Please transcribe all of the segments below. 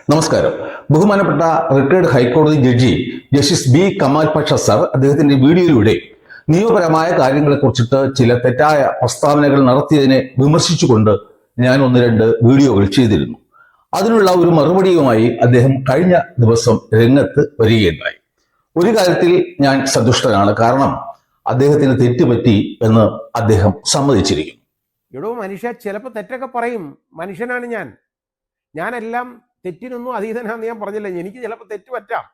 നമസ്കാരം. ബഹുമാനപ്പെട്ട റിട്ടയർഡ് ഹൈക്കോടതി judge justice B Kamal Pasha sir അദ്ദേഹത്തിന്റെ വീഡിയോയിലൂടെ നിയമപരമായ കാര്യങ്ങളെക്കുറിച്ചിട്ട് ചില തെറ്റായ പ്രസ്താവനകൾ നടത്തിയതിനെ വിമർശിച്ചുകൊണ്ട് ഞാൻ ഒന്ന് രണ്ട് വീഡിയോകൾ ചെയ്തിരുന്നു. അതിനുള്ള ഒരു മറുപടിയുമായി അദ്ദേഹം കഴിഞ്ഞ ദിവസം രംഗത്ത് വരികയുണ്ടായി. ഒരു കാര്യത്തിൽ ഞാൻ സന്തുഷ്ടനാണ്. കാരണം അദ്ദേഹത്തിന് തെറ്റുപറ്റി എന്ന് അദ്ദേഹം സമ്മതിച്ചിരിക്കുന്നു. മനുഷ്യ ചിലപ്പോൾ തെറ്റൊക്കെ പറയും. മനുഷ്യനാണ് ഞാനെല്ലാം തെറ്റിനൊന്നും അതീതനാണെന്ന് ഞാൻ പറഞ്ഞില്ല. എനിക്ക് ചിലപ്പോൾ തെറ്റ് പറ്റാം.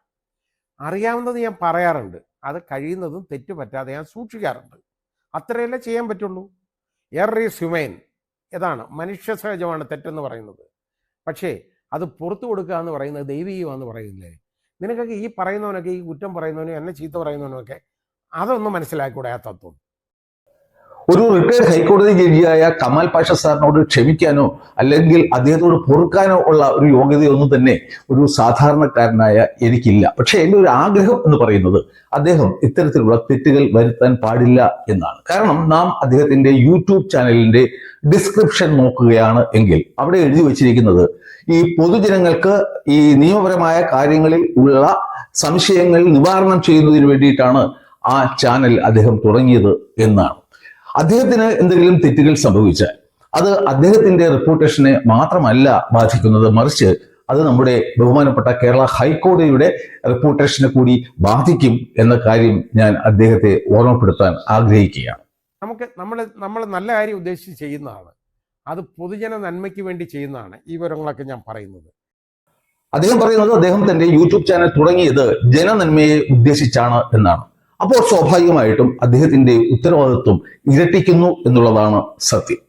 അറിയാവുന്നത് ഞാൻ പറയാറുണ്ട്. അത് കഴിയുന്നതും തെറ്റ് പറ്റാതെ ഞാൻ സൂക്ഷിക്കാറുണ്ട്. അത്രയല്ലേ ചെയ്യാൻ പറ്റുള്ളൂ. Error is human. ഇതാണ് മനുഷ്യ സഹജമാണ് തെറ്റെന്ന് പറയുന്നത്. പക്ഷേ അത് പുറത്തു കൊടുക്കുക എന്ന് പറയുന്നത് ദൈവീയമാണെന്ന് പറയുന്നില്ലേ? നിനക്കൊക്കെ ഈ പറയുന്നവനൊക്കെ, ഈ കുറ്റം പറയുന്നവനും എന്നെ ചീത്ത പറയുന്നവനുമൊക്കെ അതൊന്നും മനസ്സിലാക്കൂടെ ആ തത്വം? ഒരു റിട്ടയർഡ് ഹൈക്കോടതി ജഡ്ജിയായ കമാൽ പാഷ സാറിനോട് ക്ഷമിക്കാനോ അല്ലെങ്കിൽ അദ്ദേഹത്തോട് പൊറുക്കാനോ ഉള്ള ഒരു യോഗ്യതയൊന്നും തന്നെ ഒരു സാധാരണക്കാരനായ എനിക്കില്ല. പക്ഷെ എൻ്റെ ഒരു ആഗ്രഹം എന്ന് പറയുന്നത് അദ്ദേഹം ഇത്തരത്തിലുള്ള തെറ്റുകൾ വരുത്താൻ പാടില്ല എന്നാണ്. കാരണം നാം അദ്ദേഹത്തിന്റെ യൂട്യൂബ് ചാനലിന്റെ ഡിസ്ക്രിപ്ഷൻ നോക്കുകയാണ് എങ്കിൽ അവിടെ എഴുതി വച്ചിരിക്കുന്നത് ഈ പൊതുജനങ്ങൾക്ക് ഈ നിയമപരമായ കാര്യങ്ങളിൽ ഉള്ള സംശയങ്ങൾ നിവാരണം ചെയ്യുന്നതിന് വേണ്ടിയിട്ടാണ് ആ ചാനൽ അദ്ദേഹം തുടങ്ങിയത് എന്നാണ്. അദ്ദേഹത്തിന് എന്തെങ്കിലും തെറ്റുകൾ സംഭവിച്ചാൽ അത് അദ്ദേഹത്തിന്റെ റെപ്യൂട്ടേഷനെ മാത്രമല്ല ബാധിക്കുന്നത്, മറിച്ച് അത് നമ്മുടെ ബഹുമാനപ്പെട്ട കേരള ഹൈക്കോടതിയുടെ റെപ്യൂട്ടേഷനെ കൂടി ബാധിക്കും എന്ന കാര്യം ഞാൻ അദ്ദേഹത്തെ ഓർമ്മപ്പെടുത്താൻ ആഗ്രഹിക്കുകയാണ്. നമ്മൾ നല്ല കാര്യം ഉദ്ദേശിച്ച് ചെയ്യുന്നതാണ്. അത് പൊതുജന നന്മയ്ക്ക് വേണ്ടി ചെയ്യുന്നതാണ് ഈ വിവരങ്ങളൊക്കെ ഞാൻ പറയുന്നത്. അദ്ദേഹം പറയുന്നത് അദ്ദേഹം തന്റെ യൂട്യൂബ് ചാനൽ തുടങ്ങിയത് ജനനന്മയെ ഉദ്ദേശിച്ചാണ് എന്നാണ്. അപ്പോൾ സ്വാഭാവികമായിട്ടും അദ്ദേഹത്തിന്റെ ഉത്തരവാദിത്വം ഇരട്ടിക്കുന്നു എന്നുള്ളതാണ് സത്യം.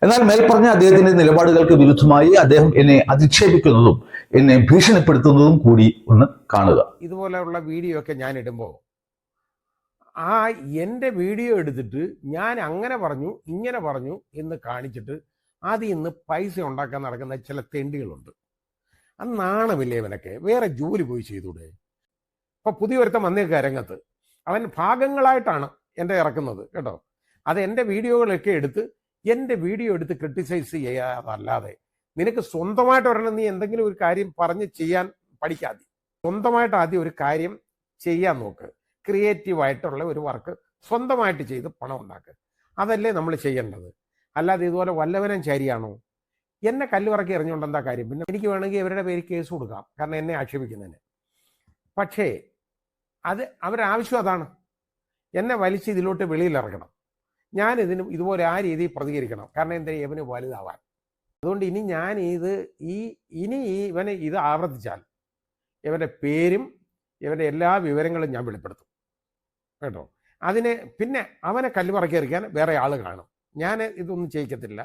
എന്നാൽ മേൽപ്പറഞ്ഞ അദ്ദേഹത്തിന്റെ നിലപാടുകൾക്ക് വിരുദ്ധമായി അദ്ദേഹം എന്നെ അധിക്ഷേപിക്കുന്നതും എന്നെ ഭീഷണിപ്പെടുത്തുന്നതും കൂടി ഒന്ന് കാണുക. ഇതുപോലെയുള്ള വീഡിയോ ഒക്കെ ഞാൻ ഇടുമ്പോൾ എൻ്റെ വീഡിയോ എടുത്തിട്ട് ഞാൻ അങ്ങനെ പറഞ്ഞു ഇങ്ങനെ പറഞ്ഞു എന്ന് കാണിച്ചിട്ട് അതിൽ നിന്ന് പൈസ ഉണ്ടാക്കാൻ നടക്കുന്ന ചില തെണ്ടികളുണ്ട്. അത് നാണമില്ലേ ഇവനൊക്കെ? വേറെ ജോലി പോയി ചെയ്തൂടെ? ഇപ്പൊ പുതിയൊരുത്തം വന്നേക്ക രംഗത്ത്. അവൻ ഭാഗങ്ങളായിട്ടാണ് എൻ്റെ ഇറക്കുന്നത് കേട്ടോ. അത് എൻ്റെ വീഡിയോകളൊക്കെ എടുത്ത് ക്രിട്ടിസൈസ് ചെയ്യാതല്ലാതെ നിനക്ക് സ്വന്തമായിട്ട് ഒരെണ്ണം നീ എന്തെങ്കിലും ഒരു കാര്യം പറഞ്ഞ് ചെയ്യാൻ പഠിക്കാതെ സ്വന്തമായിട്ട് ആദ്യം ഒരു കാര്യം ചെയ്യാൻ നോക്ക്. ക്രിയേറ്റീവായിട്ടുള്ള ഒരു വർക്ക് സ്വന്തമായിട്ട് ചെയ്ത് പണം ഉണ്ടാക്കുക. അതല്ലേ നമ്മൾ ചെയ്യേണ്ടത്. അല്ലാതെ ഇതുപോലെ വല്ലവനും ചരിയാണോ? എന്നെ കല്ലുവറക്കി എറിഞ്ഞുകൊണ്ട് എന്താ കാര്യം? പിന്നെ എനിക്ക് വേണമെങ്കിൽ ഇവരുടെ പേര് കേസ് കൊടുക്കാം, കാരണം എന്നെ ആക്ഷേപിക്കുന്നതിന്. പക്ഷേ അത് അവരുടെ ആവശ്യം അതാണ്. എന്നെ വലിച്ച് ഇതിലോട്ട് വെളിയിലിറക്കണം. ഞാൻ ഇതുപോലെ ആ രീതിയിൽ പ്രതികരിക്കണം. കാരണം എന്താ, ഇവന് വലുതാവാൻ. അതുകൊണ്ട് ഇനി ഇവനെ ഇത് ആവർത്തിച്ചാൽ ഇവൻ്റെ പേരും ഇവൻ്റെ എല്ലാ വിവരങ്ങളും ഞാൻ വെളിപ്പെടുത്തും കേട്ടോ. പിന്നെ അവനെ കല്ലുപറക്കി എറിക്കാൻ വേറെ ആൾ കാണും. ഞാൻ ഇതൊന്നും ചെയ്യിക്കത്തില്ല.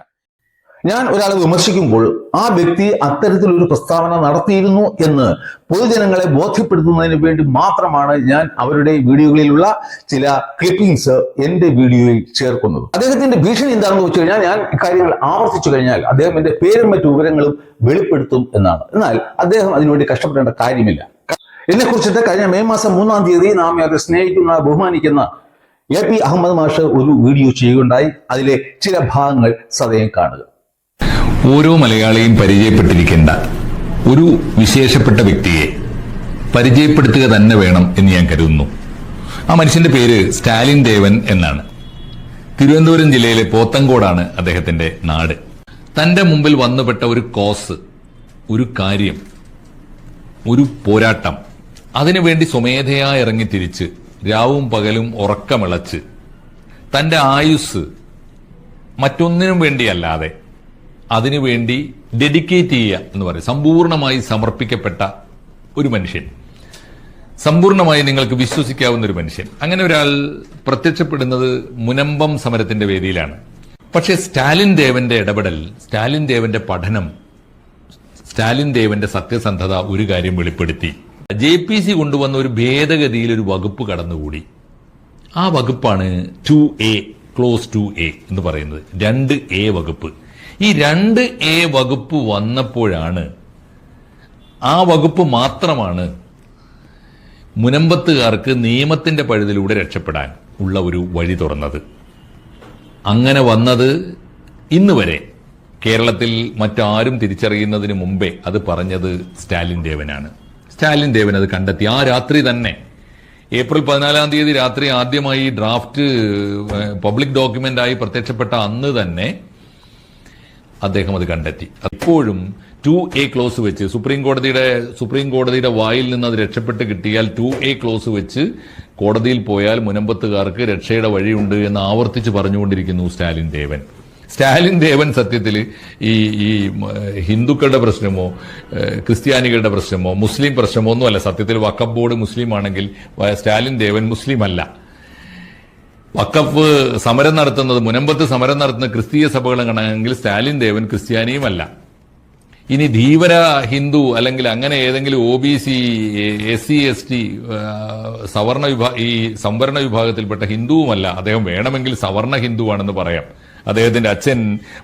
ഞാൻ ഒരാളെ വിമർശിക്കുമ്പോൾ ആ വ്യക്തി അത്തരത്തിലൊരു പ്രസ്താവന നടത്തിയിരുന്നു എന്ന് പൊതുജനങ്ങളെ ബോധ്യപ്പെടുത്തുന്നതിന് വേണ്ടി മാത്രമാണ് ഞാൻ അവരുടെ വീഡിയോകളിലുള്ള ചില ക്ലിപ്പിംഗ്സ് എന്റെ വീഡിയോയിൽ ചേർക്കുന്നത്. അദ്ദേഹത്തിന്റെ ഭീഷണി എന്താണെന്ന് വെച്ച് കഴിഞ്ഞാൽ, ഞാൻ ഇക്കാര്യങ്ങൾ ആവർത്തിച്ചു കഴിഞ്ഞാൽ അദ്ദേഹം എന്റെ പേരും മറ്റു വിവരങ്ങളും വെളിപ്പെടുത്തും എന്നാണ്. എന്നാൽ അദ്ദേഹം അതിനുവേണ്ടി കഷ്ടപ്പെടേണ്ട കാര്യമില്ല. എന്നെ കുറിച്ചിട്ട് കഴിഞ്ഞ മെയ് മാസം 3-ാം തീയതി നാം അത് സ്നേഹിക്കുന്ന ബഹുമാനിക്കുന്ന AP അഹമ്മദ് മാഷ് ഒരു വീഡിയോ ചെയ്യുകയുണ്ടായി. അതിലെ ചില ഭാഗങ്ങൾ സദയം കാണുക. ഓരോ മലയാളിയും പരിചയപ്പെട്ടിരിക്കേണ്ട ഒരു വിശേഷപ്പെട്ട വ്യക്തിയെ പരിചയപ്പെടുത്തുക തന്നെ വേണം എന്ന് ഞാൻ കരുതുന്നു. ആ മനുഷ്യന്റെ പേര് സ്റ്റാലിൻ ദേവൻ എന്നാണ്. തിരുവനന്തപുരം ജില്ലയിലെ പോത്തങ്കോടാണ് അദ്ദേഹത്തിന്റെ നാട്. തന്റെ മുമ്പിൽ വന്നുപെട്ട ഒരു കോസ്, ഒരു കാര്യം, ഒരു പോരാട്ടം, അതിനുവേണ്ടി സ്വമേധയാ ഇറങ്ങി തിരിച്ച് രാവും പകലും ഉറക്കമിളച്ച് തന്റെ ആയുസ് മറ്റൊന്നിനും വേണ്ടിയല്ലാതെ അതിനുവേണ്ടി ഡെഡിക്കേറ്റ് ചെയ്യുക എന്ന് പറയും, സമ്പൂർണമായി സമർപ്പിക്കപ്പെട്ട ഒരു മനുഷ്യൻ, സമ്പൂർണമായി നിങ്ങൾക്ക് വിശ്വസിക്കാവുന്ന ഒരു മനുഷ്യൻ. അങ്ങനെ ഒരാൾ പ്രത്യക്ഷപ്പെടുന്നത് മുനമ്പം സമരത്തിന്റെ വേദിയിലാണ്. പക്ഷെ സ്റ്റാലിൻ ദേവന്റെ ഇടപെടൽ, സ്റ്റാലിൻ ദേവന്റെ പഠനം, സ്റ്റാലിൻ ദേവന്റെ സത്യസന്ധത ഒരു കാര്യം വെളിപ്പെടുത്തി. JPC കൊണ്ടുവന്ന ഒരു ഭേദഗതിയിൽ ഒരു വകുപ്പ് കടന്നുകൂടി. ആ വകുപ്പാണ് 2A, ക്ലോസ് 2A എന്ന് പറയുന്നത്. 2A വകുപ്പ്. ഈ 2A വകുപ്പ് വന്നപ്പോഴാണ്, ആ വകുപ്പ് മാത്രമാണ് മുനമ്പത്തുകാർക്ക് നിയമത്തിന്റെ പഴുതിലൂടെ രക്ഷപ്പെടാൻ ഉള്ള ഒരു വഴി തുറന്നത്. അങ്ങനെ വന്നത് ഇന്ന് വരെ കേരളത്തിൽ മറ്റാരും തിരിച്ചറിയുന്നതിന് മുമ്പേ അത് പറഞ്ഞത് സ്റ്റാലിൻ ദേവനാണ്. സ്റ്റാലിൻ ദേവൻ അത് കണ്ടെത്തി. ആ രാത്രി തന്നെ, ഏപ്രിൽ 14-ാം തീയതി രാത്രി ആദ്യമായി ഡ്രാഫ്റ്റ് പബ്ലിക് ഡോക്യുമെന്റ് ആയി പ്രത്യക്ഷപ്പെട്ട അന്ന് തന്നെ അദ്ദേഹം അത് കണ്ടെത്തി. ഇപ്പോഴും 2A ക്ലോസ് വെച്ച് സുപ്രീം കോടതിയുടെ വായിൽ നിന്ന് അത് രക്ഷപ്പെട്ട് കിട്ടിയാൽ 2A ക്ലോസ് വെച്ച് കോടതിയിൽ പോയാൽ മുനമ്പത്തുകാർക്ക് രക്ഷയുടെ വഴിയുണ്ട് എന്ന് ആവർത്തിച്ച് പറഞ്ഞുകൊണ്ടിരിക്കുന്നു സ്റ്റാലിൻ ദേവൻ. സ്റ്റാലിൻ ദേവൻ സത്യത്തിൽ ഈ ഹിന്ദുക്കളുടെ പ്രശ്നമോ ക്രിസ്ത്യാനികളുടെ പ്രശ്നമോ മുസ്ലിം പ്രശ്നമോ ഒന്നുമല്ല. സത്യത്തിൽ വഖഫ് ബോർഡ് മുസ്ലിം ആണെങ്കിൽ സ്റ്റാലിൻ ദേവൻ മുസ്ലിം അല്ല. വഖഫ് സമരം നടത്തുന്നത്, മുനമ്പത്ത് സമരം നടത്തുന്ന ക്രിസ്തീയ സഭകളാണെങ്കിൽ സ്റ്റാലിൻ ദേവൻ ക്രിസ്ത്യാനിയുമല്ല. ഇനി ധീവര ഹിന്ദു അല്ലെങ്കിൽ അങ്ങനെ ഏതെങ്കിലും OBC SC ST സംവരണ വിഭാഗത്തിൽപ്പെട്ട ഹിന്ദുവുമല്ല. അദ്ദേഹം വേണമെങ്കിൽ സവർണ ഹിന്ദുവാണെന്ന് പറയാം. അദ്ദേഹത്തിന്റെ അച്ഛൻ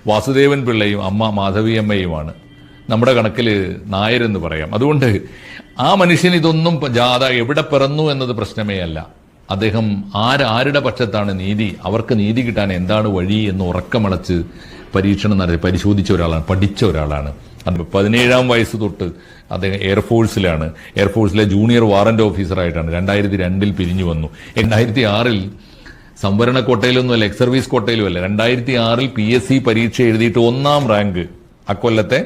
വാസുദേവൻ പിള്ളയും അമ്മ മാധവിയമ്മയുമാണ്. നമ്മുടെ കണക്കിൽ നായരെന്ന് പറയാം. അതുകൊണ്ട് ആ മനുഷ്യൻ ഇതൊന്നും ജാഥ എവിടെ പിറന്നു എന്നത് പ്രശ്നമേ അല്ല. അദ്ദേഹം ആരുടെ പക്ഷത്താണ് നീതി, അവർക്ക് നീതി കിട്ടാൻ എന്താണ് വഴി എന്ന് ഉറക്കമളച്ച് പരീക്ഷണം നടത്തി പരിശോധിച്ച ഒരാളാണ്, പഠിച്ച ഒരാളാണ്. 17-ാം വയസ്സ് തൊട്ട് അദ്ദേഹം എയർഫോഴ്സിലെ ജൂനിയർ വാറന്റ് ഓഫീസറായിട്ടാണ് 2002-ൽ പിരിഞ്ഞു വന്നു. 2006-ൽ സംവരണ കോട്ടയിലൊന്നുമല്ല, എക്സ് സർവീസ് കോട്ടയിലുമല്ല, 2006-ൽ PSC പരീക്ഷ എഴുതിയിട്ട് 1-ാം റാങ്ക് അക്കൊല്ലത്തെ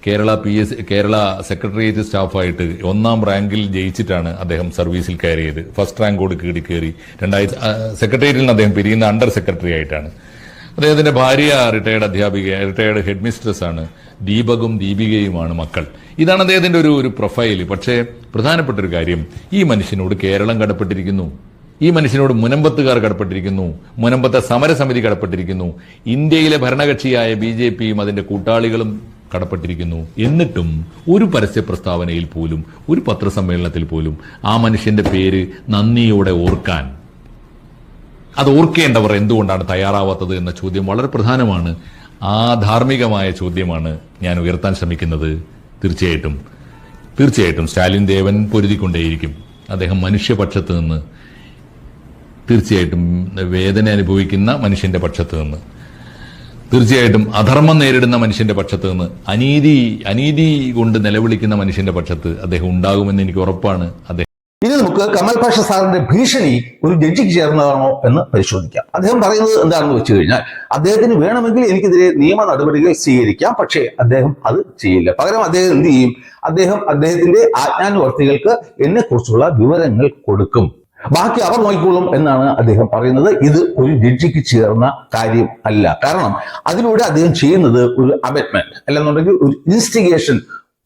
കേരള സെക്രട്ടേറിയറ്റ് സ്റ്റാഫായിട്ട് 1-ാം റാങ്കിൽ ജയിച്ചിട്ടാണ് അദ്ദേഹം സർവീസിൽ കയറിയത്. ഫസ്റ്റ് റാങ്കോട് കയറി 2000 സെക്രട്ടേറിയറ്റിൽ നിന്ന് അദ്ദേഹം പിരിയുന്ന അണ്ടർ സെക്രട്ടറി ആയിട്ടാണ്. അദ്ദേഹത്തിന്റെ ഭാര്യ റിട്ടയർഡ് ഹെഡ് മിസ്ട്രസ് ആണ്. ദീപകും ദീപികയുമാണ് മക്കൾ. ഇതാണ് അദ്ദേഹത്തിന്റെ ഒരു പ്രൊഫൈൽ. പക്ഷേ പ്രധാനപ്പെട്ട ഒരു കാര്യം, ഈ മനുഷ്യനോട് കേരളം കടപ്പെട്ടിരിക്കുന്നു, ഈ മനുഷ്യനോട് മുനമ്പത്തുകാർ കടപ്പെട്ടിരിക്കുന്നു, മുനമ്പത്തെ സമരസമിതി കടപ്പെട്ടിരിക്കുന്നു, ഇന്ത്യയിലെ ഭരണകക്ഷിയായ BJPയും അതിന്റെ കൂട്ടാളികളും കടപ്പെട്ടിരിക്കുന്നു. എന്നിട്ടും ഒരു പരസ്യ പ്രസ്താവനയിൽ പോലും, ഒരു പത്രസമ്മേളനത്തിൽ പോലും ആ മനുഷ്യന്റെ പേര് നന്ദിയോടെ ഓർക്കാൻ, അത് ഓർക്കേണ്ടവർ എന്തുകൊണ്ടാണ് തയ്യാറാവാത്തത് എന്ന ചോദ്യം വളരെ പ്രധാനമാണ്. ആ ധാർമ്മികമായ ചോദ്യമാണ് ഞാൻ ഉയർത്താൻ ശ്രമിക്കുന്നത്. തീർച്ചയായിട്ടും സ്റ്റാലിൻ ദേവൻ പൊരുതിക്കൊണ്ടേയിരിക്കും. അദ്ദേഹം മനുഷ്യപക്ഷത്ത് നിന്ന്, തീർച്ചയായിട്ടും വേദന അനുഭവിക്കുന്ന മനുഷ്യന്റെ പക്ഷത്ത് നിന്ന്, തീർച്ചയായിട്ടും അധർമ്മം നേരിടുന്ന മനുഷ്യന്റെ പക്ഷത്ത് നിന്ന്, അനീതി കൊണ്ട് നിലവിളിക്കുന്ന മനുഷ്യന്റെ പക്ഷത്ത് അദ്ദേഹം ഉണ്ടാകുമെന്ന് എനിക്ക് ഉറപ്പാണ്. ഇനി നമുക്ക് കമൽ പാഷ സാറിന്റെ ഭീഷണി ഒരു ജഡ്ജിക്ക് ചേർന്നതാണോ എന്ന് പരിശോധിക്കാം. അദ്ദേഹം പറയുന്നത് എന്താണെന്ന് വെച്ച് കഴിഞ്ഞാൽ, അദ്ദേഹത്തിന് വേണമെങ്കിൽ എനിക്കെതിരെ നിയമ നടപടികൾ സ്വീകരിക്കാം, പക്ഷേ അദ്ദേഹം അത് ചെയ്യില്ല. പകരം അദ്ദേഹം എന്ത് ചെയ്യും? അദ്ദേഹത്തിന്റെ ആജ്ഞാനുവർത്തികൾക്ക് എന്നെ കുറിച്ചുള്ള വിവരങ്ങൾ കൊടുക്കും, ബാക്കി അവർ നോക്കിക്കോളും എന്നാണ് അദ്ദേഹം പറയുന്നത്. ഇത് ഒരു ജഡ്ജിക്ക് ചേർന്ന കാര്യം അല്ല. കാരണം അതിലൂടെ അദ്ദേഹം ചെയ്യുന്നത് ഒരു അബറ്റ്മെന്റ്, അല്ലെന്നുണ്ടെങ്കിൽ ഒരു instigation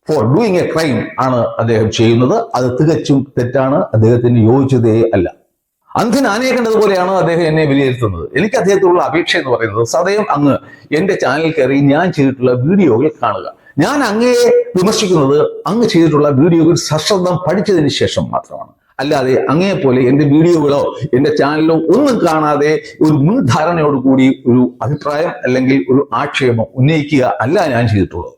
four doing A crime ആണ് അദ്ദേഹം ചെയ്യുന്നത്. അത് തികച്ചും തെറ്റാണ്, അദ്ദേഹത്തിന് യോജിച്ചതേ അല്ല. അന്ധൻ ആനയെ കണ്ടതുപോലെയാണ് അദ്ദേഹം എന്നെ വിലയിരുത്തുന്നത്. എനിക്ക് അദ്ദേഹത്തോടുള്ള അപേക്ഷ എന്ന് പറയുന്നത്, സദയം അങ്ങ് എന്റെ ചാനൽ കയറി ഞാൻ ചെയ്തിട്ടുള്ള വീഡിയോകൾ കാണുക. ഞാൻ അങ്ങയെ വിമർശിക്കുന്നത് അങ്ങ് ചെയ്തിട്ടുള്ള വീഡിയോകൾ സശ്രദ്ധം പഠിച്ചതിന് ശേഷം മാത്രമാണ്. അല്ലാതെ അങ്ങയെപ്പോലെ എന്റെ വീഡിയോകളോ എന്റെ ചാനലോ ഒന്നും കാണാതെ ഒരു മുൻധാരണയോടുകൂടി ഒരു അഭിപ്രായം അല്ലെങ്കിൽ ഒരു ആക്ഷേപം ഉന്നയിക്കുക അല്ല ഞാൻ ചെയ്തിട്ടുള്ളത്.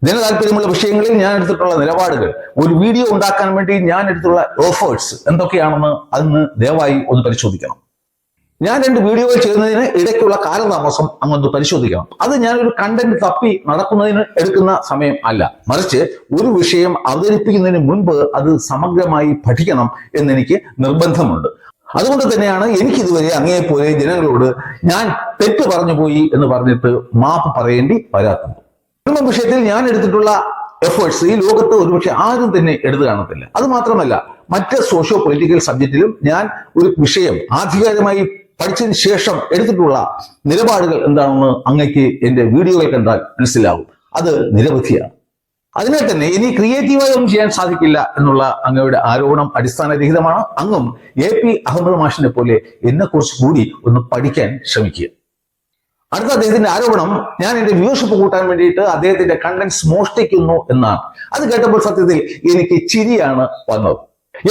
ജനതാല്പര്യമുള്ള വിഷയങ്ങളിൽ ഞാൻ എടുത്തിട്ടുള്ള നിലപാടുകൾ, ഒരു വീഡിയോ ഉണ്ടാക്കാൻ വേണ്ടി ഞാൻ എടുത്തുള്ള എഫേർട്സ് എന്തൊക്കെയാണെന്ന് അന്ന് ദയവായി ഒന്ന് പരിശോധിക്കണം. ഞാൻ 2 വീഡിയോകൾ ചെയ്യുന്നതിന് ഇടയ്ക്കുള്ള കാലതാമസം അങ്ങൊന്ന് പരിശോധിക്കണം. അത് ഞാനൊരു കണ്ടന്റ് തപ്പി നടക്കുന്നതിന് എടുക്കുന്ന സമയം അല്ല, മറിച്ച് ഒരു വിഷയം അവതരിപ്പിക്കുന്നതിന് മുൻപ് അത് സമഗ്രമായി പഠിക്കണം എന്നെനിക്ക് നിർബന്ധമുണ്ട്. അതുകൊണ്ട് തന്നെയാണ് എനിക്കിതുവരെ അങ്ങേപോലെ ജനങ്ങളോട് ഞാൻ തെറ്റ് പറഞ്ഞു പോയി എന്ന് പറഞ്ഞിട്ട് മാപ്പ് പറയേണ്ടി വരാത്തത്. വിഷയത്തിൽ ഞാൻ എടുത്തിട്ടുള്ള എഫേർട്സ് ഈ ലോകത്ത് ഒരുപക്ഷെ ആരും തന്നെ എടുത്തു കാണത്തില്ല. അത് മാത്രമല്ല, മറ്റ് സോഷ്യോ പൊളിറ്റിക്കൽ സബ്ജക്റ്റിലും ഞാൻ ഒരു വിഷയം ആധികാരികമായി പഠിച്ചതിന് ശേഷം എടുത്തിട്ടുള്ള നിലപാടുകൾ എന്താണെന്ന് അങ്ങക്ക് എന്റെ വീഡിയോകൾ കണ്ടാൽ മനസ്സിലാവും. അത് നിരവധിയാണ്. അതിനാൽ തന്നെ ഇനി ക്രിയേറ്റീവായി ഒന്നും ചെയ്യാൻ സാധിക്കില്ല എന്നുള്ള അങ്ങയുടെ ആരോപണം അടിസ്ഥാനരഹിതമാണ്. അങ്ങും AP അഹമ്മദ് മാഷിനെ പോലെ എന്നെക്കുറിച്ച് കൂടി ഒന്ന് പഠിക്കാൻ ശ്രമിക്കുക. അടുത്ത അദ്ദേഹത്തിന്റെ ആരോപണം, ഞാൻ എന്റെ വ്യൂവർഷിപ്പ് കൂട്ടാൻ വേണ്ടിയിട്ട് അദ്ദേഹത്തിന്റെ കണ്ടന്റ്സ് മോഷ്ടിക്കുന്നു എന്നാണ്. അത് കേട്ടപ്പോൾ സത്യത്തിൽ എനിക്ക് ചിരിയാണ് വന്നത്.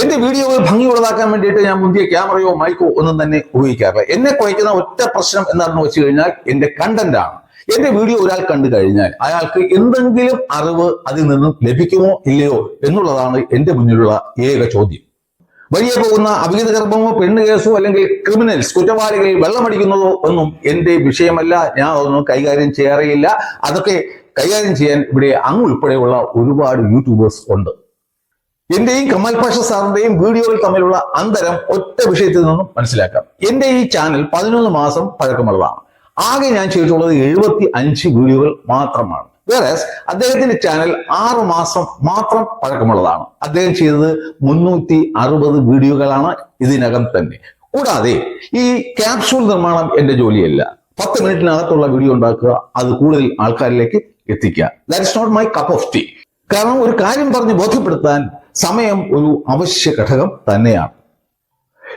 എന്റെ വീഡിയോകൾ ഭംഗിയുള്ളതാക്കാൻ വേണ്ടിയിട്ട് ഞാൻ മുന്തിയ ക്യാമറയോ മൈക്കോ ഒന്നും തന്നെ ഉപയോഗിക്കാറില്ല. എന്നെ കുഴയ്ക്കുന്ന ഒറ്റ പ്രശ്നം എന്താണെന്ന് വെച്ച് കഴിഞ്ഞാൽ എന്റെ കണ്ടന്റ് ആണ്. എന്റെ വീഡിയോ ഒരാൾ കണ്ടു കഴിഞ്ഞാൽ അയാൾക്ക് എന്തെങ്കിലും അറിവ് അതിൽ നിന്നും ലഭിക്കുമോ ഇല്ലയോ എന്നുള്ളതാണ് എന്റെ മുന്നിലുള്ള ഏക ചോദ്യം. വഴിയെ പോകുന്ന അവിഹിത ഗർഭമോ പെണ്ണ് കേസോ അല്ലെങ്കിൽ ക്രിമിനൽസ് കുറ്റവാളികൾ വെള്ളമടിക്കുന്നതോ ഒന്നും എന്റെ വിഷയമല്ല. ഞാൻ അതൊന്നും കൈകാര്യം ചെയ്യാറില്ല. അതൊക്കെ കൈകാര്യം ചെയ്യാൻ ഇവിടെ അങ്ങ് ഉൾപ്പെടെയുള്ള ഒരുപാട് യൂട്യൂബേഴ്സ് ഉണ്ട്. എന്റെയും കമാൽ പാഷ സാറിന്റെയും വീഡിയോകൾ തമ്മിലുള്ള അന്തരം ഒറ്റ വിഷയത്തിൽ നിന്നും മനസ്സിലാക്കാം. എന്റെ ഈ ചാനൽ 11 മാസം പഴക്കമുള്ളതാണ്. ആകെ ഞാൻ ചെയ്തിട്ടുള്ളത് 75 വീഡിയോകൾ മാത്രമാണ്. വേറെ അദ്ദേഹത്തിന്റെ ചാനൽ 6 മാസം മാത്രം പഴക്കമുള്ളതാണ്. അദ്ദേഹം ചെയ്തത് 360 വീഡിയോകളാണ് ഇതിനകം തന്നെ. കൂടാതെ ഈ ക്യാപ്സൂൾ നിർമ്മാണം എന്റെ ജോലിയല്ല. 10 മിനിറ്റിനകത്തുള്ള വീഡിയോ ഉണ്ടാക്കുക, അത് കൂടുതൽ ആൾക്കാരിലേക്ക് എത്തിക്കുക. That is not my cup of tea. കാരണം ഒരു കാര്യം പറഞ്ഞ് ബോധ്യപ്പെടുത്താൻ സമയം ഒരു അവശ്യ ഘടകം തന്നെയാണ്.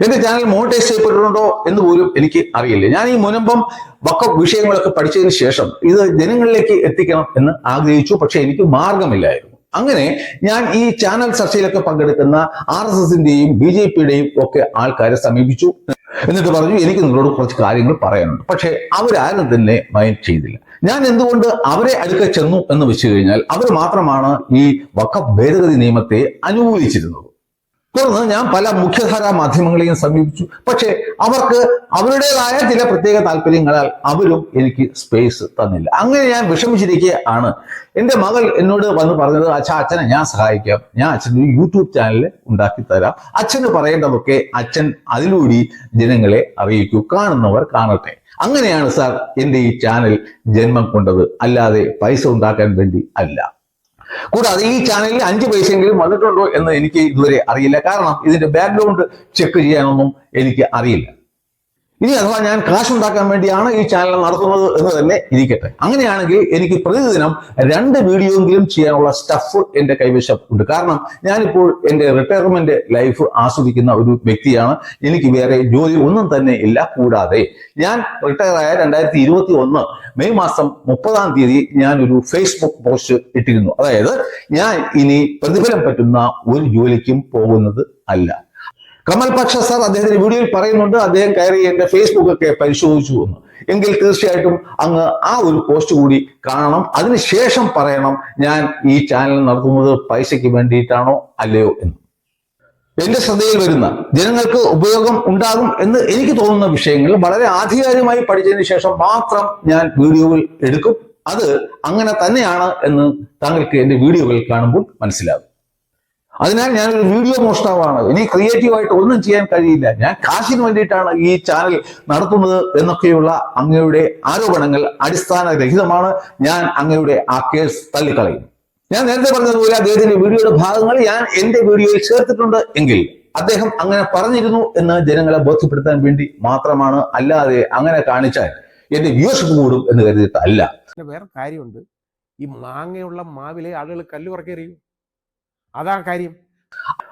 എന്റെ ചാനൽ മോണിറ്റൈസ് ചെയ്യപ്പെട്ടിട്ടുണ്ടോ എന്ന് പോലും എനിക്ക് അറിയില്ല. ഞാൻ ഈ മുനമ്പം വഖഫ് വിഷയങ്ങളൊക്കെ പഠിച്ചതിന് ശേഷം ഇത് ജനങ്ങളിലേക്ക് എത്തിക്കണം എന്ന് ആഗ്രഹിച്ചു. പക്ഷെ എനിക്ക് മാർഗമില്ലായിരുന്നു. അങ്ങനെ ഞാൻ ഈ ചാനൽ ചർച്ചയിലൊക്കെ പങ്കെടുക്കുന്ന RSSന്റെയും BJPയുടെയും ഒക്കെ ആൾക്കാരെ സമീപിച്ചു. എന്നിട്ട് പറഞ്ഞു, എനിക്ക് നിങ്ങളോട് കുറച്ച് കാര്യങ്ങൾ പറയാനുണ്ട്. പക്ഷെ അവരാരും തന്നെ മൈൻഡ് ചെയ്തില്ല. ഞാൻ എന്തുകൊണ്ട് അവരെ അടുക്ക ചെന്നു എന്ന് വെച്ച് കഴിഞ്ഞാൽ അവർ മാത്രമാണ് ഈ വഖഫ് ഭേദഗതി നിയമത്തെ അനുകൂലിച്ചിരുന്നത്. തുടർന്ന് ഞാൻ പല മുഖ്യധാരാ മാധ്യമങ്ങളെയും സമീപിച്ചു. പക്ഷെ അവർക്ക് അവരുടേതായ ചില പ്രത്യേക താല്പര്യങ്ങളാൽ അവരും എനിക്ക് സ്പേസ് തന്നില്ല. അങ്ങനെ ഞാൻ വിഷമിച്ചിരിക്കുകയാണ്. എന്റെ മകൾ എന്നോട് വന്ന് പറഞ്ഞത്, അച്ഛനെ ഞാൻ സഹായിക്കാം, ഞാൻ അച്ഛന് യൂട്യൂബ് ചാനൽ ഉണ്ടാക്കി തരാം, അച്ഛന് പറയേണ്ടതൊക്കെ അച്ഛൻ അതിലൂടെ ജനങ്ങളെ അറിയിക്കൂ, കാണുന്നവർ കാണട്ടെ. അങ്ങനെയാണ് സാർ എന്റെ ഈ ചാനൽ ജന്മം കൊണ്ടത്, അല്ലാതെ പൈസ ഉണ്ടാക്കാൻ വേണ്ടി അല്ല. കൂടാതെ ഈ ചാനലിൽ 5 പൈസയെങ്കിലും വന്നിട്ടുണ്ടോ എന്ന് എനിക്ക് ഇതുവരെ അറിയില്ല. കാരണം ഇതിന്റെ ബാക്ക്ഗ്രൗണ്ട് ചെക്ക് ചെയ്യാനൊന്നും എനിക്ക് അറിയില്ല. ഇനി അഥവാ ഞാൻ കാശുണ്ടാക്കാൻ വേണ്ടിയാണ് ഈ ചാനൽ നടത്തുന്നത് എന്ന് തന്നെ ഇരിക്കട്ടെ. അങ്ങനെയാണെങ്കിൽ എനിക്ക് പ്രതിദിനം 2 വീഡിയോയെങ്കിലും ചെയ്യാനുള്ള സ്റ്റഫ് എന്റെ കൈവശം ഉണ്ട്. കാരണം ഞാനിപ്പോൾ എന്റെ റിട്ടയർമെന്റ് ലൈഫ് ആസ്വദിക്കുന്ന ഒരു വ്യക്തിയാണ്. എനിക്ക് വേറെ ജോലി ഒന്നും തന്നെ ഇല്ല. കൂടാതെ ഞാൻ റിട്ടയർ ആയ 2021 മെയ് മാസം 30-ാം തീയതി ഞാൻ ഒരു ഫേസ്ബുക്ക് പോസ്റ്റ് ഇട്ടിരുന്നു. അതായത് ഞാൻ ഇനി പ്രതിഫലം പറ്റുന്ന ഒരു ജോലിക്കും പോകുന്നത് അല്ല. കമാൽ പാഷ സാർ അദ്ദേഹത്തിന്റെ വീഡിയോയിൽ പറയുന്നുണ്ട്, അദ്ദേഹം കയറി എന്റെ ഫേസ്ബുക്ക് ഒക്കെ പരിശോധിച്ചു എന്ന്. എങ്കിൽ തീർച്ചയായിട്ടും അങ്ങ് ആ ഒരു പോസ്റ്റ് കൂടി കാണണം. അതിനുശേഷം പറയണം ഞാൻ ഈ ചാനൽ നടത്തുന്നത് പൈസയ്ക്ക് വേണ്ടിയിട്ടാണോ അല്ലയോ എന്ന്. എന്റെ ശ്രദ്ധയിൽ വരുന്ന ജനങ്ങൾക്ക് ഉപയോഗം ഉണ്ടാകും എന്ന് എനിക്ക് തോന്നുന്ന വിഷയങ്ങൾ വളരെ ആധികാരികമായി പഠിച്ചതിന് ശേഷം മാത്രം ഞാൻ വീഡിയോകൾ എടുക്കും. അത് അങ്ങനെ തന്നെയാണ് എന്ന് താങ്കൾക്ക് എന്റെ വീഡിയോകൾ കാണുമ്പോൾ മനസ്സിലാകും. അതിനാൽ ഞാനൊരു വീഡിയോ മോഷ്ടാവാണ്. എനിക്ക് ക്രിയേറ്റീവായിട്ട് ഒന്നും ചെയ്യാൻ കഴിയില്ല. ഞാൻ കാശിന് വേണ്ടിയിട്ടാണ് ഈ ചാനൽ നടത്തുന്നത് എന്നൊക്കെയുള്ള അങ്ങയുടെ ആരോപണങ്ങൾ അടിസ്ഥാനരഹിതമാണ്. ഞാൻ അങ്ങയുടെ ആ കേസ് തള്ളിക്കളയും. ഞാൻ നേരത്തെ പറഞ്ഞതുപോലെ അദ്ദേഹത്തിന്റെ വീഡിയോയുടെ ഭാഗങ്ങൾ ഞാൻ എന്റെ വീഡിയോയിൽ ചേർത്തിട്ടുണ്ട് എങ്കിൽ അദ്ദേഹം അങ്ങനെ പറഞ്ഞിരുന്നു എന്ന് ജനങ്ങളെ ബോധ്യപ്പെടുത്താൻ വേണ്ടി മാത്രമാണ്. അല്ലാതെ അങ്ങനെ കാണിച്ചാൽ എന്റെ വ്യൂവർഷിപ്പ് കൂടും എന്ന് കരുതിയിട്ടല്ല. വേറെ കാര്യമുണ്ട്, ഈ മാങ്ങയുള്ള മാവിലെ ആളുകൾ കല്ല് പറക്കെറിയും, അതാ കാര്യം.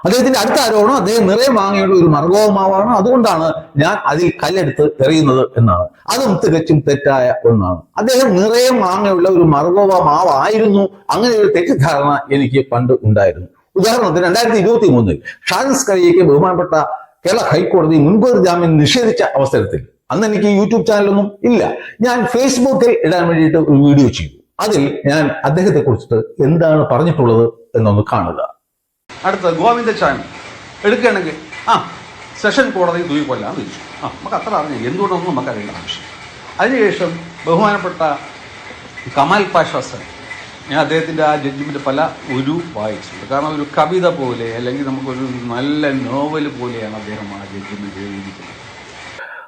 അദ്ദേഹത്തിന്റെ അടുത്ത ആരോപണം അദ്ദേഹം നിറയെ മാങ്ങയുള്ള ഒരു മർഗോമാവാണ്, അതുകൊണ്ടാണ് ഞാൻ അതിൽ കല്ലെടുത്ത് എറിയുന്നത് എന്നാണ്. അതും തികച്ചും തെറ്റായ ഒന്നാണ്. അദ്ദേഹം നിറയെ മാങ്ങയുള്ള ഒരു മർഗോവ മാവായിരുന്നു. അങ്ങനെ ഒരു തെറ്റിദ്ധാരണ എനിക്ക് പണ്ട് ഉണ്ടായിരുന്നു. ഉദാഹരണത്തിന് 2023 ഷാനസ് കരിയയ്ക്ക് ബഹുമാനപ്പെട്ട കേരള ഹൈക്കോടതി മുൻകൂർ ജാമ്യം നിഷേധിച്ച അവസരത്തിൽ അന്ന് എനിക്ക് യൂട്യൂബ് ചാനലൊന്നും ഇല്ല. ഞാൻ ഫേസ്ബുക്കിൽ ഇടാൻ വേണ്ടിയിട്ട് ഒരു വീഡിയോ ചെയ്തു. അതിൽ ഞാൻ അദ്ദേഹത്തെ കുറിച്ചിട്ട് എന്താണ് പറഞ്ഞിട്ടുള്ളത് എന്നൊന്ന് കാണുക. അടുത്ത ഗോവിന്ദചാമി എടുക്കുകയാണെങ്കിൽ സെഷൻ കോടതി തൂക്കിക്കൊല്ലാൻ വിളിച്ചു. നമുക്ക് അത്ര അറിഞ്ഞു, എന്തുകൊണ്ടൊന്നും നമുക്ക് അറിയേണ്ട ആവശ്യം. അതിനുശേഷം ബഹുമാനപ്പെട്ട കമാൽ പാഷ സാർ, ഞാൻ അദ്ദേഹത്തിൻ്റെ ആ ജഡ്ജ്മെൻറ്റ് പല വായിച്ചിട്ടുണ്ട്. കാരണം ഒരു കവിത പോലെ അല്ലെങ്കിൽ നമുക്കൊരു നല്ല നോവൽ പോലെയാണ് അദ്ദേഹം ആ ജഡ്ജ്മെൻറ്റ് എഴുതിയിരിക്കുന്നത്.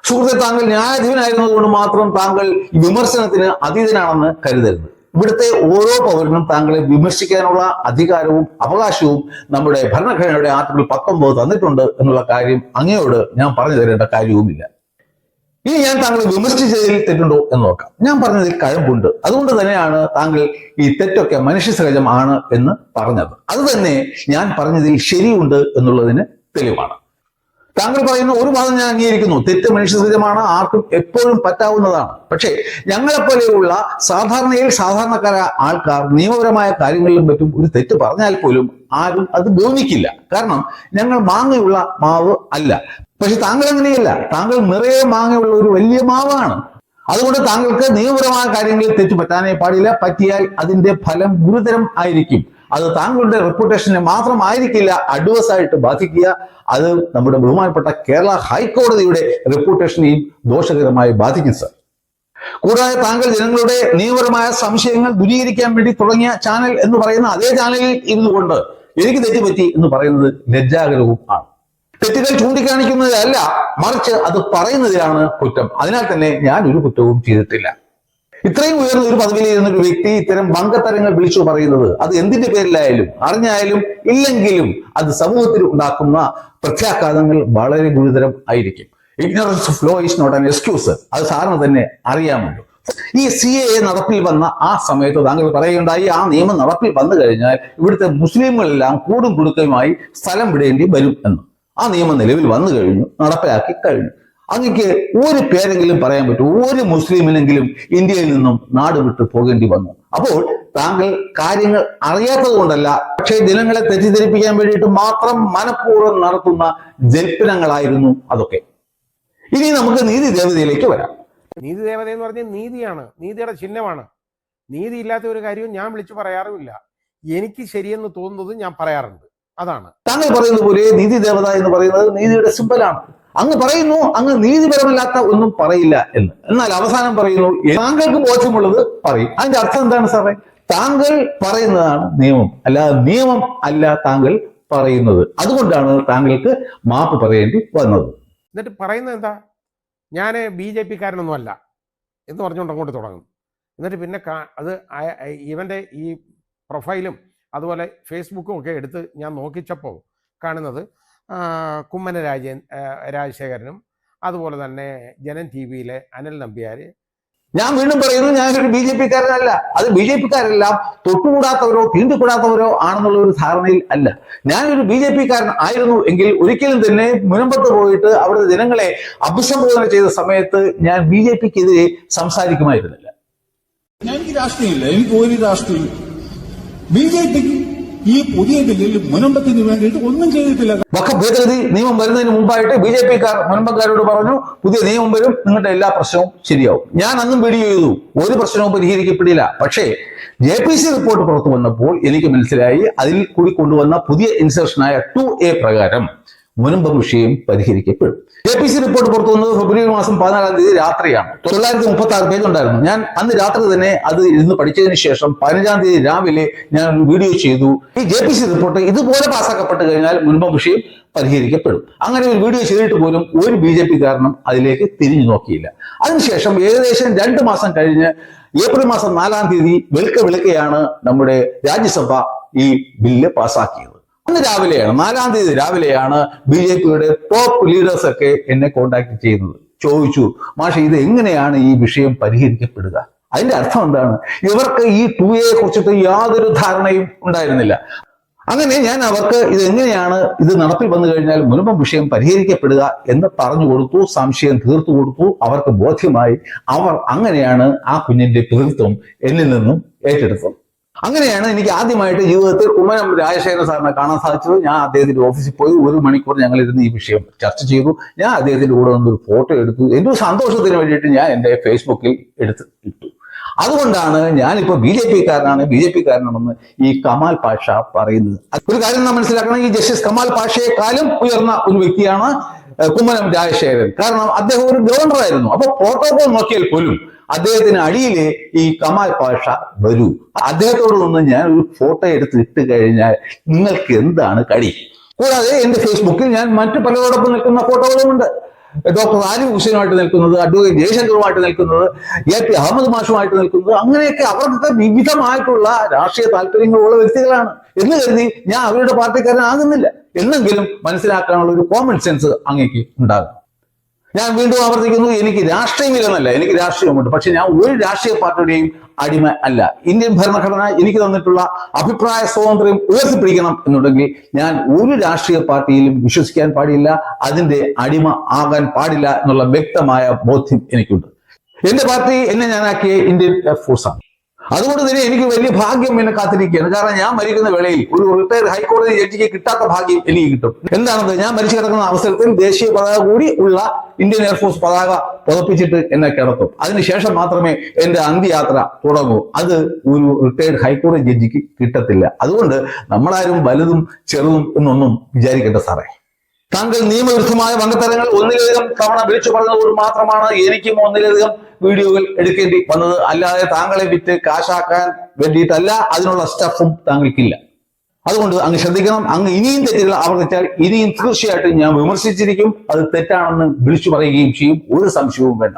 സുഹൃത്തെ, താങ്കൾ ന്യായാധീനായിരുന്നതുകൊണ്ട് മാത്രം താങ്കൾ വിമർശനത്തിന് അതീതനാണെന്ന് കരുതരുത്. ഇവിടുത്തെ ഓരോ പൗരനും താങ്കളെ വിമർശിക്കാനുള്ള അധികാരവും അവകാശവും നമ്മുടെ ഭരണഘടനയുടെ ആർട്ടിക്കിൾ 19 തന്നിട്ടുണ്ട് എന്നുള്ള കാര്യം അങ്ങയോട് ഞാൻ പറഞ്ഞു തരേണ്ട കാര്യവുമില്ല. ഇനി ഞാൻ താങ്കളെ വിമർശിച്ചതിൽ തെറ്റുണ്ടോ എന്ന് നോക്കാം. ഞാൻ പറഞ്ഞതിൽ കഴമ്പുണ്ട്. അതുകൊണ്ട് തന്നെയാണ് താങ്കൾ ഈ തെറ്റൊക്കെ മനുഷ്യ സഹജം ആണ് എന്ന് പറഞ്ഞത്. അത് തന്നെ ഞാൻ പറഞ്ഞതിൽ ശരിയുണ്ട് എന്നുള്ളതിന് തെളിവാണ്. താങ്കൾ പറയുന്ന ഒരു വാദം ഞാൻ അംഗീകരിക്കുന്നു. തെറ്റ് മനുഷ്യസഹജമാണ്, ആർക്കും എപ്പോഴും പറ്റാവുന്നതാണ്. പക്ഷേ ഞങ്ങളെപ്പോലെയുള്ള സാധാരണക്കാരായ ആൾക്കാർ നിയമപരമായ കാര്യങ്ങളിലും പറ്റും ഒരു തെറ്റ് പറഞ്ഞാൽ പോലും ആരും അത് ഗൗനിക്കില്ല. കാരണം ഞങ്ങൾ മാങ്ങയുള്ള മാവ് അല്ല. പക്ഷെ താങ്കൾ അങ്ങനെയല്ല. താങ്കൾ നിറയെ മാങ്ങയുള്ള ഒരു വലിയ മാവാണ്. അതുകൊണ്ട് താങ്കൾക്ക് നിയമപരമായ കാര്യങ്ങളിൽ തെറ്റ് പറ്റാനേ പാടില്ല. പറ്റിയാൽ അതിന്റെ ഫലം ഗുരുതരം ആയിരിക്കും. അത് താങ്കളുടെ റെപ്യൂട്ടേഷനെ മാത്രമായിരിക്കില്ല അഡ്വേഴ്സ് ആയിട്ട് ബാധിക്കുക, അത് നമ്മുടെ ബഹുമാനപ്പെട്ട കേരള ഹൈക്കോടതിയുടെ റെപ്യൂട്ടേഷനെയും ദോഷകരമായി ബാധിക്കും സർ. കൂടാതെ താങ്കൾ ജനങ്ങളുടെ നിയമപരമായ സംശയങ്ങൾ ദൂരീകരിക്കാൻ വേണ്ടി തുടങ്ങിയ ചാനൽ എന്ന് പറയുന്ന അതേ ചാനലിൽ ഇരുന്നു കൊണ്ട് എനിക്ക് തെറ്റുപറ്റി എന്ന് പറയുന്നത് ലജ്ജാകരവും ആണ്. തെറ്റുകൾ ചൂണ്ടിക്കാണിക്കുന്നതിലല്ല, മറിച്ച് അത് പറയുന്നതിലാണ് കുറ്റം. അതിനാൽ തന്നെ ഞാൻ ഒരു കുറ്റവും ചെയ്തിട്ടില്ല. ഇത്രയും ഉയർന്ന ഒരു പദവിയിൽ ഇരുന്ന ഒരു വ്യക്തി ഇത്തരം വങ്കത്തരങ്ങൾ വിളിച്ചു പറയുന്നത് അത് എന്തിന്റെ പേരിലായാലും അറിഞ്ഞായാലും ഇല്ലെങ്കിലും അത് സമൂഹത്തിൽ ഉണ്ടാക്കുന്ന പ്രത്യാഘാതങ്ങൾ വളരെ ഗുരുതരം ആയിരിക്കും. Ignorance of law is not an excuse. അത് സാറിന് തന്നെ അറിയാമല്ലോ. ഈ CAA നടപ്പിൽ വന്ന ആ സമയത്ത് താങ്കൾ പറയുകയുണ്ടായി, ആ നിയമം നടപ്പിൽ വന്നു കഴിഞ്ഞാൽ ഇവിടുത്തെ മുസ്ലിങ്ങളെല്ലാം കൂടും കുടുക്കയുമായി സ്ഥലം വിടേണ്ടി വരും എന്ന്. ആ നിയമം നിലവിൽ വന്നു കഴിഞ്ഞു, നടപ്പിലാക്കി കഴിഞ്ഞു. അങ്ങക്ക് ഒരു പേരെങ്കിലും പറയാൻ പറ്റും, ഒരു മുസ്ലിമിനെങ്കിലും ഇന്ത്യയിൽ നിന്നും നാട് വിട്ടു പോകേണ്ടി വന്നു? അപ്പോൾ താങ്കൾ കാര്യങ്ങൾ അറിയാത്തത് കൊണ്ടല്ല, പക്ഷേ ജനങ്ങളെ തെറ്റിദ്ധരിപ്പിക്കാൻ വേണ്ടിയിട്ട് മാത്രം മനഃപൂർവ്വം നടത്തുന്ന ജൽപ്പനങ്ങളായിരുന്നു അതൊക്കെ. ഇനി നമുക്ക് നീതി ദേവതയിലേക്ക് വരാം. നീതി ദേവത എന്ന് പറഞ്ഞാൽ നീതിയാണ്, നീതിയുടെ ചിഹ്നമാണ്. നീതി ഇല്ലാത്ത ഒരു കാര്യവും ഞാൻ വിളിച്ചു പറയാറുമില്ല. എനിക്ക് ശരിയെന്ന് തോന്നുന്നത് ഞാൻ പറയാറുണ്ട്. അതാണ് താങ്കൾ പറയുന്നത് പോലെ നീതി ദേവത എന്ന് പറയുന്നത് നീതിയുടെ സിമ്പലാണ്. അങ്ങ് പറയുന്നു അങ്ങ് നീതിപരമല്ലാത്ത ഒന്നും പറയില്ല എന്ന്. എന്നാൽ അവസാനം പറയുന്നു താങ്കൾക്ക് ബോധ്യമുള്ളത് പറയും. അതിന്റെ അർത്ഥം എന്താണ് സാറേ? താങ്കൾ പറയുന്നതാണ് നിയമം, അല്ലാതെ നിയമം അല്ല താങ്കൾ പറയുന്നത്. അതുകൊണ്ടാണ് താങ്കൾക്ക് മാപ്പ് പറയേണ്ടി വന്നത്. എന്നിട്ട് പറയുന്നത് എന്താ, ഞാൻ BJP-കാരനൊന്നും അല്ല എന്ന് പറഞ്ഞുകൊണ്ട് അങ്ങോട്ട് തുടങ്ങും. എന്നിട്ട് പിന്നെ അത് ഇവൻ്റെ ഈ പ്രൊഫൈലും അതുപോലെ ഫേസ്ബുക്കും ഒക്കെ എടുത്ത് ഞാൻ നോക്കിച്ചപ്പോൾ കാണുന്നത് കുമ്മന രാജശേഖരനും അതുപോലെ തന്നെ ജനം TV-യിലെ അനിൽ നമ്പ്യാർ. ഞാൻ വീണ്ടും പറയുന്നു, ഞാനൊരു BJP-കാരനല്ല. അത് BJP-കാരെല്ലാം തൊട്ടുകൂടാത്തവരോ തീണ്ടുകൂടാത്തവരോ ആണെന്നുള്ള ഒരു ധാരണയിൽ അല്ല. ഞാനൊരു BJP-കാരൻ ആയിരുന്നു എങ്കിൽ ഒരിക്കലും തന്നെ മുനമ്പത്ത് പോയിട്ട് അവിടുത്തെ ജനങ്ങളെ അഭിസംബോധന ചെയ്ത സമയത്ത് ഞാൻ BJP-ക്കെതിരെ സംസാരിക്കുമായിരുന്നില്ല. എനിക്ക് രാഷ്ട്രീയമില്ല, എനിക്ക് ഒരു രാഷ്ട്രീയം. BJP-ക്ക് ഈ പുതിയ ബില്ലിൽ മുനമ്പത്തിന് വേണ്ടിയിട്ട് ഒന്നും ചെയ്തിട്ടില്ല. വഖഫ് ഭേദഗതി നിയമം വരുന്നതിന് മുമ്പായിട്ട് BJP-കാർ മുനമ്പക്കാരോട് പറഞ്ഞു, പുതിയ നിയമം വരും, നിങ്ങളുടെ എല്ലാ പ്രശ്നവും ശരിയാവും. ഞാൻ അന്നും വീഡിയോ ചെയ്തു, ഒരു പ്രശ്നവും പരിഹരിക്കപ്പെടില്ല. പക്ഷേ JPC റിപ്പോർട്ട് പുറത്തു വന്നപ്പോൾ എനിക്ക് മനസ്സിലായി, അതിൽ കൂടി കൊണ്ടുവന്ന പുതിയ ഇൻസെർഷനായ 2A പ്രകാരം മുനമ്പം വിഷയം പരിഹരിക്കപ്പെടും. JPC റിപ്പോർട്ട് പുറത്തു വന്നത് ഫെബ്രുവരി മാസം 14 രാത്രിയാണ്. 936 പേജ് ഉണ്ടായിരുന്നു. ഞാൻ അന്ന് രാത്രി തന്നെ അത് ഇരുന്ന് പഠിച്ചതിന് ശേഷം 15 രാവിലെ ഞാൻ ഒരു വീഡിയോ ചെയ്തു. ഈ JPC റിപ്പോർട്ട് ഇതുപോലെ പാസ്സാക്കപ്പെട്ട് കഴിഞ്ഞാൽ മുനമ്പം വിഷയം പരിഹരിക്കപ്പെടും. അങ്ങനെ ഒരു വീഡിയോ ചെയ്തിട്ട് പോലും ഒരു BJP-കാരനും അതിലേക്ക് തിരിഞ്ഞു നോക്കിയില്ല. അതിനുശേഷം ഏകദേശം 2 മാസം കഴിഞ്ഞ് ഏപ്രിൽ മാസം 4 വെളുക്കെയാണ് നമ്മുടെ രാജ്യസഭ ഈ ബില്ല് പാസ്സാക്കിയത്. അന്ന് രാവിലെയാണ്, 4 രാവിലെയാണ് BJP-യുടെ ടോപ്പ് ലീഡേഴ്സ് ഒക്കെ എന്നെ കോണ്ടാക്ട് ചെയ്യുന്നത്. ചോദിച്ചു, മാഷെ ഇത് എങ്ങനെയാണ് ഈ വിഷയം പരിഹരിക്കപ്പെടുക? അതിന്റെ അർത്ഥം എന്താണ്? ഇവർക്ക് ഈ 2A കുറിച്ചിട്ട് യാതൊരു ധാരണയും ഉണ്ടായിരുന്നില്ല. അങ്ങനെ ഞാൻ അവർക്ക് ഇത് എങ്ങനെയാണ് ഇത് നടപ്പിൽ വന്നു കഴിഞ്ഞാൽ മുനമ്പം വിഷയം പരിഹരിക്കപ്പെടുക എന്ന് പറഞ്ഞു കൊടുത്തു, സംശയം തീർത്തു കൊടുത്തു. അവർക്ക് ബോധ്യമായി. അവർ അങ്ങനെയാണ് ആ കുഞ്ഞിന്റെ പിതൃത്വം എന്നിൽ നിന്നും ഏറ്റെടുത്തത്. അങ്ങനെയാണ് എനിക്ക് ആദ്യമായിട്ട് ജീവിതത്തിൽ കുമ്മനം രാജശേഖരൻ സാറിനെ കാണാൻ സാധിച്ചത്. ഞാൻ അദ്ദേഹത്തിന്റെ ഓഫീസിൽ പോയി 1 മണിക്കൂർ ഞങ്ങൾ ഇരുന്ന് ഈ വിഷയം ചർച്ച ചെയ്തു. ഞാൻ അദ്ദേഹത്തിന്റെ കൂടെ നിന്നൊരു ഫോട്ടോ എടുത്തു. എന്റെ ഒരു സന്തോഷത്തിന് വേണ്ടിയിട്ട് ഞാൻ എൻ്റെ ഫേസ്ബുക്കിൽ എടുത്ത് ഇട്ടു. അതുകൊണ്ടാണ് ഞാനിപ്പോൾ BJP-കാരനാണെന്ന് ഈ കമാൽ പാഷ പറയുന്നത്. ഒരു കാര്യം നാം മനസ്സിലാക്കണം, ഈ ജസ്റ്റിസ് കമാൽ പാഷയെക്കാളും ഉയർന്ന ഒരു വ്യക്തിയാണ് കുമ്മനം രാജശേഖരൻ. കാരണം അദ്ദേഹം ഒരു ഗവർണറായിരുന്നു. അപ്പൊ പ്രോട്ടോകോൾ നോക്കിയാൽ പോലും അദ്ദേഹത്തിന് അടിയിലെ ഈ കമാൽ പാഷ വരൂ. അദ്ദേഹത്തോട് നിന്ന് ഞാൻ ഒരു ഫോട്ടോ എടുത്ത് ഇട്ട് കഴിഞ്ഞാൽ നിങ്ങൾക്ക് എന്താണ് കടി? കൂടാതെ എന്റെ ഫേസ്ബുക്കിൽ ഞാൻ മറ്റു പലരോടൊപ്പം നിൽക്കുന്ന ഫോട്ടോകളുമുണ്ട്. ഡോക്ടർ ആരിഫ് ഹുസൈനുമായിട്ട് നിൽക്കുന്നത്, അഡ്വക്കേറ്റ് ജയശങ്കറുമായിട്ട് നിൽക്കുന്നത്, AP അഹമ്മദ് മാഷുമായിട്ട് നിൽക്കുന്നത്, അങ്ങനെയൊക്കെ അവർക്ക് വിവിധമായിട്ടുള്ള രാഷ്ട്രീയ താല്പര്യങ്ങളുള്ള വ്യക്തികളാണ് എന്ന് കരുതി ഞാൻ അവരുടെ പാർട്ടിക്കാരനാകുന്നില്ല എന്നെങ്കിലും മനസ്സിലാക്കാനുള്ള ഒരു കോമൺ സെൻസ് അങ്ങേക്ക് ഉണ്ടാകും. ഞാൻ വീണ്ടും ആവർത്തിക്കുന്നു, എനിക്ക് രാഷ്ട്രീയമില്ലെന്നല്ല, എനിക്ക് രാഷ്ട്രീയമുണ്ട്. പക്ഷെ ഞാൻ ഒരു രാഷ്ട്രീയ പാർട്ടിയുടെയും അടിമ അല്ല. ഇന്ത്യൻ ഭരണഘടന എനിക്ക് തന്നിട്ടുള്ള അഭിപ്രായ സ്വാതന്ത്ര്യം ഉയർത്തിപ്പിടിക്കണം എന്നുണ്ടെങ്കിൽ ഞാൻ ഒരു രാഷ്ട്രീയ പാർട്ടിയിലും വിശ്വസിക്കാൻ പാടില്ല, അതിന്റെ അടിമ ആകാൻ പാടില്ല എന്നുള്ള വ്യക്തമായ ബോധ്യം എനിക്കുണ്ട്. എന്റെ പാർട്ടി എന്നെ ഞാനാക്കിയ ഇന്ത്യൻ എയർഫോഴ്സാണ്. അതുകൊണ്ട് തന്നെ എനിക്ക് വലിയ ഭാഗ്യം എന്നെ കാത്തിരിക്കുകയാണ്. കാരണം ഞാൻ മരിക്കുന്ന വേളയിൽ ഒരു റിട്ടയർഡ് ഹൈക്കോടതി ജഡ്ജിക്ക് കിട്ടാത്ത ഭാഗ്യം എനിക്ക് കിട്ടും. എന്താണത്? ഞാൻ മരിച്ചു കിടക്കുന്ന അവസരത്തിൽ ദേശീയ പതാക കൂടി ഉള്ള ഇന്ത്യൻ എയർഫോഴ്സ് പതാക പുതപ്പിച്ചിട്ട് എന്നെ കിടത്തും. അതിനുശേഷം മാത്രമേ എന്റെ അന്ത്യയാത്ര തുടങ്ങൂ. അത് ഒരു റിട്ടയർഡ് ഹൈക്കോടതി ജഡ്ജിക്ക് കിട്ടത്തില്ല. അതുകൊണ്ട് നമ്മളാരും വലുതും ചെറുതും എന്നൊന്നും വിചാരിക്കേണ്ട സാറേ. താങ്കൾ നിയമവിരുദ്ധമായ വങ്കത്തരങ്ങൾ ഒന്നിലധികം തവണ വിളിച്ചു പറഞ്ഞതുകൊണ്ട് മാത്രമാണ് എനിക്കും ഒന്നിലധികം വീഡിയോകൾ എടുക്കേണ്ടി വന്നത്. അല്ലാതെ താങ്കളെ വിറ്റ് കാശാക്കാൻ വേണ്ടിയിട്ടല്ല. അതിനുള്ള സ്റ്റഫും താങ്കൾക്കില്ല. അതുകൊണ്ട് അങ്ങ് ശ്രദ്ധിക്കണം. അങ്ങ് ഇനിയും തെറ്റുകൾ ആവർത്തിച്ചാൽ ഇനിയും തീർച്ചയായിട്ടും ഞാൻ വിമർശിച്ചിരിക്കും. അത് തെറ്റാണെന്ന് വിളിച്ചു പറയുകയും ചെയ്യും. ഒരു സംശയവും വേണ്ട.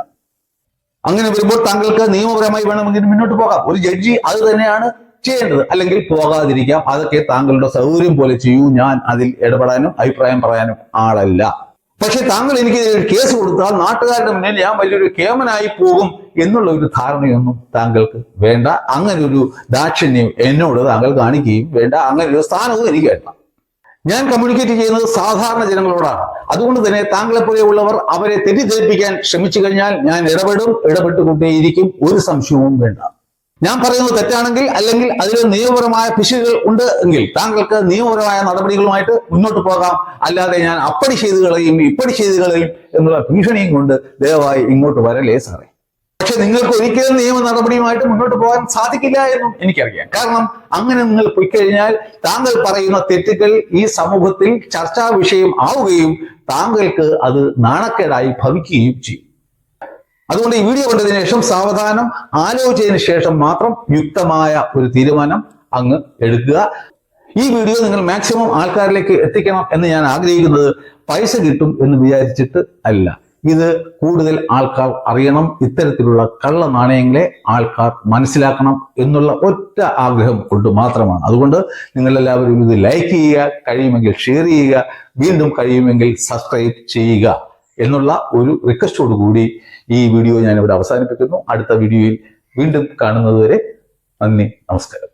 അങ്ങനെ വരുമ്പോൾ താങ്കൾക്ക് നിയമപരമായി വേണമെങ്കിൽ മുന്നോട്ട് പോകാം. ഒരു ജഡ്ജി അത് തന്നെയാണ് ചെയ്യേണ്ടത്. അല്ലെങ്കിൽ പോകാതിരിക്കാം. അതൊക്കെ താങ്കളുടെ സൗകര്യം പോലെ ചെയ്യൂ. ഞാൻ അതിൽ ഇടപെടാനും അഭിപ്രായം പറയാനും ആളല്ല. പക്ഷെ താങ്കൾ എനിക്ക് കേസ് കൊടുത്താൽ നാട്ടുകാരുടെ മുന്നിൽ ഞാൻ വലിയൊരു കേമനായി പോകും എന്നുള്ള ഒരു ധാരണയൊന്നും താങ്കൾക്ക് വേണ്ട. അങ്ങനെ ഒരു ദാക്ഷിണ്യം എന്നോട് താങ്കൾ കാണിക്കുകയും വേണ്ട. അങ്ങനെ ഒരു സ്ഥാനവും എനിക്ക് വേണ്ട. ഞാൻ കമ്മ്യൂണിക്കേറ്റ് ചെയ്യുന്നത് സാധാരണ ജനങ്ങളോടാണ്. അതുകൊണ്ട് തന്നെ താങ്കളെ പോലെയുള്ളവർ അവരെ തെറ്റിദ്ധരിപ്പിക്കാൻ ശ്രമിച്ചു കഴിഞ്ഞാൽ ഞാൻ ഇടപെട്ടുകൊണ്ടേയിരിക്കും. ഒരു സംശയവും വേണ്ട. ഞാൻ പറയുന്നത് തെറ്റാണെങ്കിൽ അല്ലെങ്കിൽ അതിൽ നിയമപരമായ പിശകുകൾ ഉണ്ട് എങ്കിൽ താങ്കൾക്ക് നിയമപരമായ നടപടികളുമായിട്ട് മുന്നോട്ട് പോകാം. അല്ലാതെ ഞാൻ അപ്പടി ചെയ്ത് കളയും ഇപ്പടി ചെയ്ത് കളയും എന്നുള്ള ഭീഷണിയും കൊണ്ട് ദയവായി ഇങ്ങോട്ട് വരല്ലേ സാറേ. പക്ഷെ നിങ്ങൾക്ക് ഒരിക്കലും നിയമ നടപടിയുമായിട്ട് മുന്നോട്ട് പോകാൻ സാധിക്കില്ല എന്നും എനിക്കറിയാം. കാരണം അങ്ങനെ നിങ്ങൾ പോയിക്കഴിഞ്ഞാൽ താങ്കൾ പറയുന്ന തെറ്റുകൾ ഈ സമൂഹത്തിൽ ചർച്ചാ വിഷയം ആവുകയും താങ്കൾക്ക് അത് നാണക്കേടായി ഭവിക്കുകയും ചെയ്യും. അതുകൊണ്ട് ഈ വീഡിയോ കണ്ടതിന് ശേഷം സാവധാനം ആലോചിച്ചതിന് ശേഷം മാത്രം യുക്തമായ ഒരു തീരുമാനം അങ്ങ് എടുക്കുക. ഈ വീഡിയോ നിങ്ങൾ മാക്സിമം ആൾക്കാരിലേക്ക് എത്തിക്കണം എന്ന് ഞാൻ ആഗ്രഹിക്കുന്നത് പൈസ കിട്ടും എന്ന് വിചാരിച്ചിട്ട് അല്ല. ഇത് കൂടുതൽ ആൾക്കാർ അറിയണം. ഇത്തരത്തിലുള്ള കള്ള നാണയങ്ങളെ ആൾക്കാർ മനസ്സിലാക്കണം എന്നുള്ള ഒറ്റ ആഗ്രഹം കൊണ്ട് മാത്രമാണ്. അതുകൊണ്ട് നിങ്ങളെല്ലാവരും ഇത് ലൈക്ക് ചെയ്യുക, കഴിയുമെങ്കിൽ ഷെയർ ചെയ്യുക, വീണ്ടും കഴിയുമെങ്കിൽ സബ്സ്ക്രൈബ് ചെയ്യുക എന്നുള്ള ഒരു റിക്വസ്റ്റോടുകൂടി ഈ വീഡിയോ ഞാൻ ഇവിടെ അവസാനിപ്പിക്കുന്നു. അടുത്ത വീഡിയോയിൽ വീണ്ടും കാണുന്നതുവരെ നന്ദി, നമസ്കാരം.